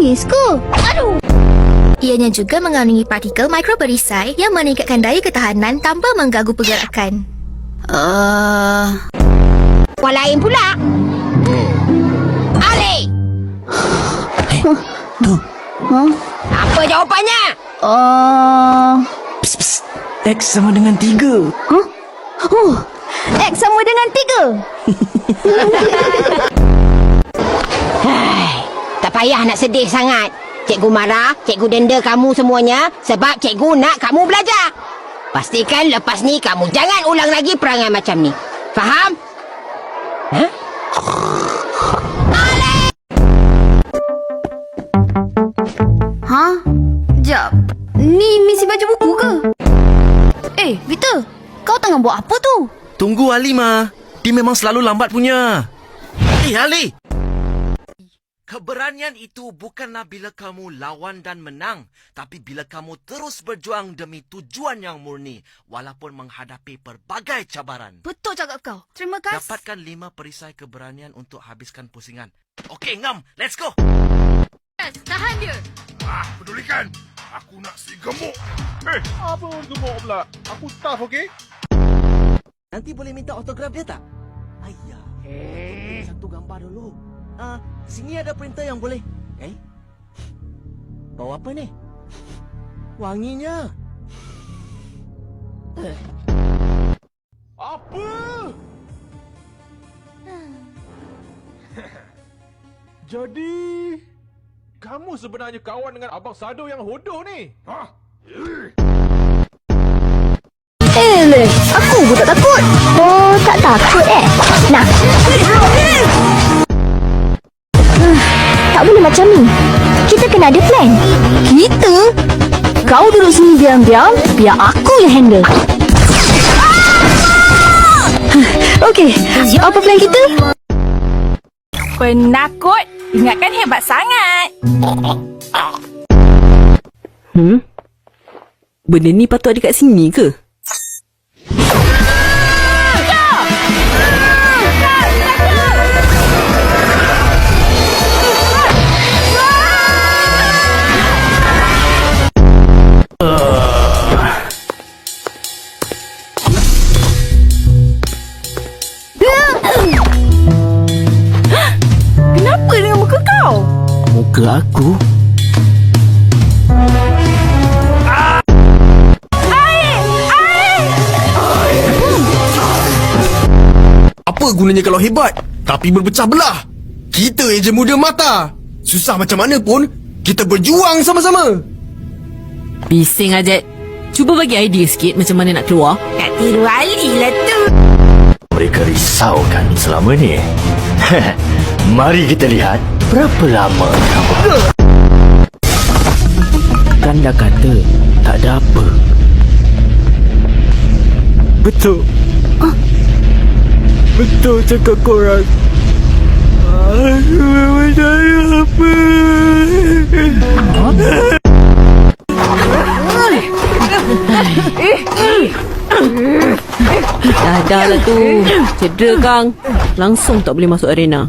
menangis ke? Aduh. Ianya juga mengandungi partikel mikroberisai yang meningkatkan daya ketahanan tanpa mengganggu pergerakan. Orang lain pula. Ali! Tu. Apa jawapannya? X sama dengan 3. X sama dengan 3. Tak payah nak sedih sangat. Cikgu marah, cikgu denda kamu semuanya sebab cikgu nak kamu belajar. Pastikan lepas ni kamu jangan ulang lagi perangai macam ni. Faham? Jap, ni misi baju buku ke? Victor, kau tengah buat apa tu? Tunggu Ali, Ma. Dia memang selalu lambat punya. Ali! Keberanian itu bukanlah bila kamu lawan dan menang, tapi bila kamu terus berjuang demi tujuan yang murni, walaupun menghadapi pelbagai cabaran. Betul cakap kau. Terima kasih. Dapatkan 5 perisai keberanian untuk habiskan pusingan. Okey, ngam. Let's go. Tahan dia. Pedulikan. Aku nak si gemuk. Apa gemuk pula? Aku tough, okey? Nanti boleh minta autograf dia tak? Ayah. Satu gambar dulu. Sini ada printer yang boleh. Bawa apa ni? Wanginya. Apa? Jadi, kamu sebenarnya kawan dengan Abang Sado yang hodoh ni? Aku pun tak takut. Oh, tak takut Nah. Tak boleh macam ni. Kita kena ada plan. Kita? Kau duduk sini diam-diam, biar aku yang handle. Okey, apa plan kita? Penakut, ingatkan hebat sangat. Benda ni patut ada kat sini ke? Kenapa dengan muka kau? Muka aku? Apa gunanya kalau hebat, tapi berpecah belah? Kita je muda mata. Susah macam mana pun, kita berjuang sama-sama. Bising Ajat. Cuba bagi idea sikit macam mana nak keluar. Tak tiru Ali lah tu. Mereka risaukan selama ni. Mari kita lihat berapa lama kamu. Kanda kata tak ada apa. Betul. Betul cakap korang. Aku memang tak ada apa. Dah lah tu. Cedera Kang. Langsung tak boleh masuk arena.